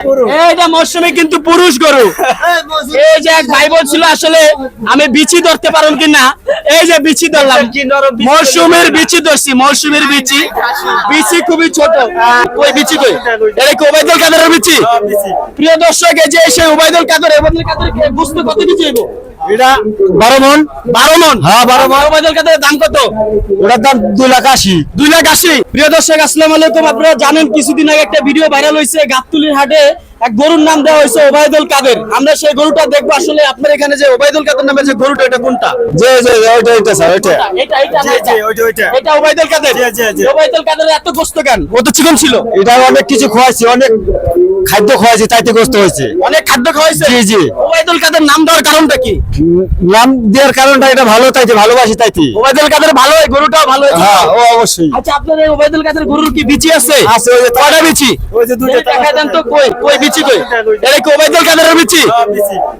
এইটা মৌসুমী কিন্তু পুরুষ গরু। এই যে এক ভাই বলছিল আসলে আমি বিচি ধরতে পারুম কিনা, এই যে বিচি ধরলাম, মৌসুমীর বিচি ধরছি, মৌসুমীর বিচি, বিচি খুবই ছোট। ওই বিচি কই? এটা কি ওবায়দুল কাদেরের বিচি? প্রিয় দর্শক, এই যে সেই ওবায়দুল কাদের, ওবায়দুল কাদেরকে বুঝতে কত বিচি হইব? এটা 12 মন। 12 মন? হ্যাঁ 12 মন। ওবায়দুল কাদেরের দাম কত? ওটার দাম 2,80,000। 2,80,000। প্রিয় দর্শক, আসসালামু আলাইকুম। আপনারা জানেন কিছুদিন আগে একটা ভিডিও ভাইরাল হয়েছে, গাবতলীর হাটে এক গরুর নাম দেওয়া হয়েছে ওবায়দুল কাদের। আমরা সেই গরুটা দেখবো। আসলে আপনার এখানে যে ওবায়দুল কাদের নামের যে গরুটা, এটা কোনটা? ওইটা স্যার, ওইটা। এটা ওবায়দুল কাদের। ওবায়দুল কাদের এত গোস্ত কেন? ও তো চিকন ছিল। এটা অনেক কিছু খাওয়াইছি, অনেক খাদ্য খাওয়াইছি, তাইতে গ্রস্ত হয়েছে। অনেক খাদ্য খাওয়াইছে। জি জি। ওবায়দুল কাদের নাম দেওয়ার কারণটা কি? নাম দেওয়ার কারণটা এটা ভালো, তাইতে ভালোবাসি, তাইতে ওবায়দুল কাদের ভালো, এই গরুটাও ভালো হয়েছে। হ্যাঁ ও অবশ্যই। আচ্ছা, আপনার এই ওবায়দুল কাদের গরুর কি বিচি আছে? আছে, ওই যে কয়টা বিচি? ওই যে দুইটা। দেখা দেন তো, কই কই বিচি কই? এটা কি ওবায়দুল কাদেরের বিচি?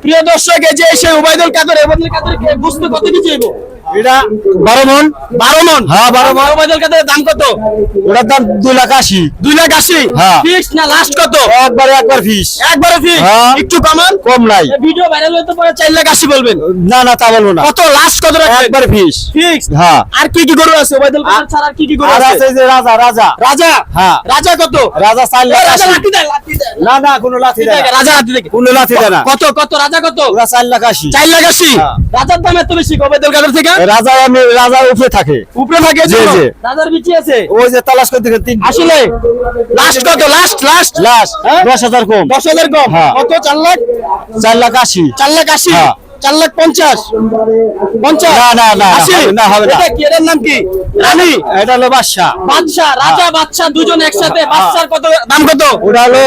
প্রিয় দর্শক, এই যে সেই ওবায়দুল কাদের, ওবায়দুল কাদেরকে বুঝতে কত বিচি হইব? এটা 12 মন। 12 মন? হ্যাঁ 12 মন। ওবায়দুল কাদের দাম কত? ওটার দাম 2,80,000। 2,80,000? হ্যাঁ। ফিক্স না লাস্ট কত? একবার ফিস। একবারে ফিক্স? হ্যাঁ। একটু কমান? কম নাই। ভিডিও ভাইরাল হতে পরে 4,80,000 বলবেন? না তা বলবো না। কত লাস্ট কত রাখবেন? একবার ফিস। ফিক্স? হ্যাঁ। আর কি কি গরু আছে ওবায়দুল কাদের ছাড়া? আর কি কি গরু আর আছে? আছে এই যে রাজা। রাজা? হ্যাঁ। রাজা কত? রাজা 4,80,000। রাজা লাঠি দেয়, লাঠি দেয়। না কোনো লাথি দেয় না। রাজা লাঠি দেয়। কোনো লাথি দেয় না। কত কত রাজা কত? ওরা 4,80,000। 4,80,000? হ্যাঁ। রাজার দাম এত বেশি ওবায়দুল কাদের থেকে? রাজা উপরে থাকে। উপরে থাকে? জি, জি। রাজার বিচি আছে? ওই যে তালাশ করতে তিন। আসলে লাস্ট কত? লাস্ট লাশ হ্যাঁ? 10,000 কম। 10,000 কম? হ্যাঁ। কত? 4 লাখ? 4,80,000। 4,80,000? হ্যাঁ। 4,50,000? 50? না, 80? হবে না। এটা কি? এর নাম কি? রানী? এটা হলো বাদশা। বাদশা? রাজা বাদশা দুজন একসাথে? বাদশার কত দাম? কত? ওটা হলো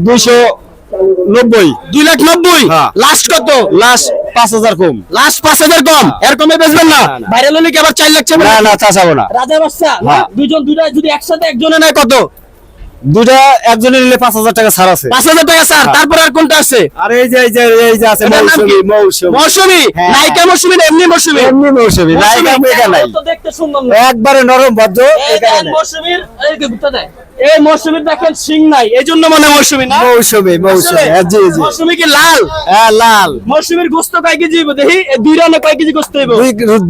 290। 2,90,000? হ্যাঁ। লাস্ট কত? লাশ 5,000 কম। লাস্ট 5,000 কম? এর কমে বেচবেন না? না। ভাইরাল হলে কি আবার 4 লাখ চাবেন? না তা চাবো না। রাজা বাদশা হ্যাঁ। দুইটা যদি একসাথে একজনে নেয় কত? দুটা একজনে নিলে 5,000 টাকা ছাড় আছে। 5,000 টাকা স্যার। হ্যাঁ। তারপর আর কোনটা আছে? আর এই যে আছে এটার নাম কি? মৌসুমী। মৌসুমী? হ্যাঁ। নায়িকা মৌসুমী না এমনি মৌসুমী? এমনি মৌসুমী, নায়িকা মেয়েকা নাই। তো দেখতে সুন্দর না। একবারে নরম ভদ্র। এই দেখেন মৌসুমীর, এই যে গুপ্তা দেয়। এই মৌসুমীর দেখেন সিং নাই, এই জন্য মনে হয় মৌসুমী না? মৌসুমী আসলে? হ্যাঁ, জি মৌসুমী কি লাল? হ্যাঁ লাল। মৌসুমীর গোস্ত কয় কেজি হইব দেখি? এই 2 রানে কয় কেজি গোস্ত হইব?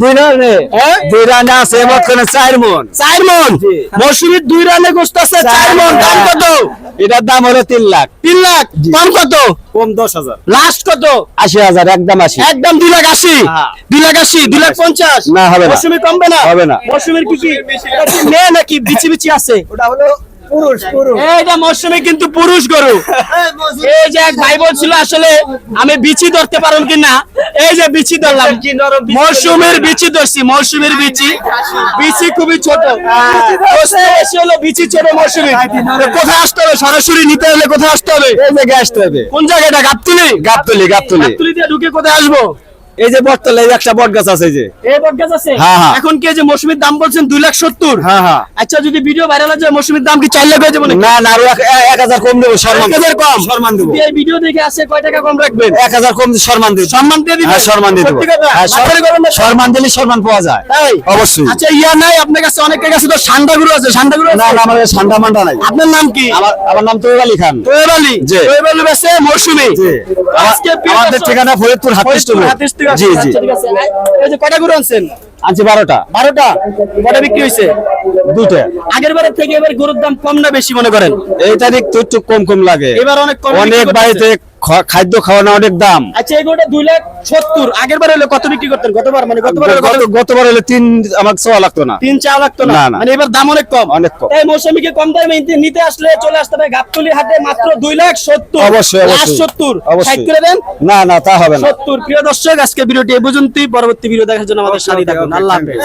দুই রানে। হ্যাঁ? 2 রানে আছে মতখানে 4 মন। 4 মন? জি। মৌসুমীর 2 রানে গোস্ত আছে 4 মন। দাম কত? এটার দাম হলো 3 লাখ। 3 লাখ? জি। কম কত? কম 10,000। লাস্ট কত? 80,000 একদম 80। একদম 2,80,000? হ্যাঁ। 2,80,000? 2,50,000? না, হবে না। মৌসুমী কমবে না? হবে না। মৌসুমীর কি এটা কি মেয়ে নাকি বিচি বিচি আছে? ওটা হলো পুরুষ। এইটা মৌসুমী কিন্তু পুরুষ গরু। এই যে এক ভাই বলছিল আসলে আমি বিচি ধরতে পারুম কিনা, এই যে বিচি ধরলাম, মৌসুমীর বিচি ধরছি, মৌসুমীর বিচি, বিচি খুবই ছোট। গোস্ত বেশি হলো, বিচি ছোট মৌসুমী। কোথায় আসতে হবে? সরাসরি নিতে হলে কোথায় আসতে হবে? এই যে গ্যাস হবে। কোন জায়গাটা? গাবতলী? গাবতলী। গাবতলী দিয়ে ঢুকে কোথায় আসবো? এই যে বটতলা, এই একটা বট গাছ আছে এই যে। এই বটগাছ আছে? হ্যাঁ, হ্যাঁ। এখন কি এই যে মৌসুমীর দাম বলছেন 2,70,000? হ্যাঁ। আচ্ছা, যদি ভিডিও ভাইরাল হয় মৌসুমীর দাম কি 4 লাখ হয়ে যাবে নাকি? না আরো 1,000 কম দেবো। সম্মান 1,000 কম? সম্মান দেবো। যদি এই ভিডিও দেখে আসে কয় টাকা কম রাখবেন? 1,000 কম সম্মান দেবো। সম্মান দিয়ে দিবেন? হ্যাঁ সম্মান দিয়ে দেবো। সত্যি কথা? হ্যাঁ, মাথায় করবেন না? সম্মান দিলে সম্মান পাওয়া যায়। তাই? অবশ্যই। আচ্ছা, ইয়া নাই আপনার কাছে? অনেকের কাছে তো সান্ডা গরু আছে। সান্ডা গরু না আছে? আমাদের ঠান্ডা মান্ডা নাই। আপনার নাম কি? আমার নাম তৈয়ব আলী খান। তোয়েব আলী? জি। তোয়েব আলী বেচে মৌসুমী? জি। আজকে প্রিয় আমাদের দর্শক, ঠিকানা ফরিদপুর হাতিস ফরিদপুর হাতিস থেকে জি আসছে। জি। আচ্ছা, ঠিক আছে। এই যে কয়টা গরু আনছেন? আনছি 12টা। 12টা? কয়টা বিক্রি হয়েছে? 2টা। আগের বারের থেকে এবার গরুর দাম কম না বেশি মনে করেন? এই তারিখ তো একটু কম লাগে। এবার অনেক কম অনেক বিক্রি করতেছে। বাড়িতে খাদ্য খাওয়ানো অনেক দাম। আচ্ছা, এই গরুটা 2,70,000 আগের বার হলে কত বিক্রি করতেন? গতবার মানে গতবার হলে কত? গতবার হলে 3 আমাকে চাওয়া লাগতো না। 3 চাওয়া লাগতো না? না। মানে এবার দাম অনেক কম? অনেক কম। এই মৌসুমীকে কম দামে নিতে আসলে চলে আসতে হবে গাবতলী হাটে, মাত্র 2,70,000। অবশ্যই, লাস্ট 70? অবশ্যই। 60 করে দেন? না তা হবে না। 70। প্রিয় দর্শক, আজকে ভিডিওটি এই পর্যন্তই। পরবর্তী ভিডিও দেখার জন্য আমাদের সাথে থাকুন। আল্লাহ হাফেজ।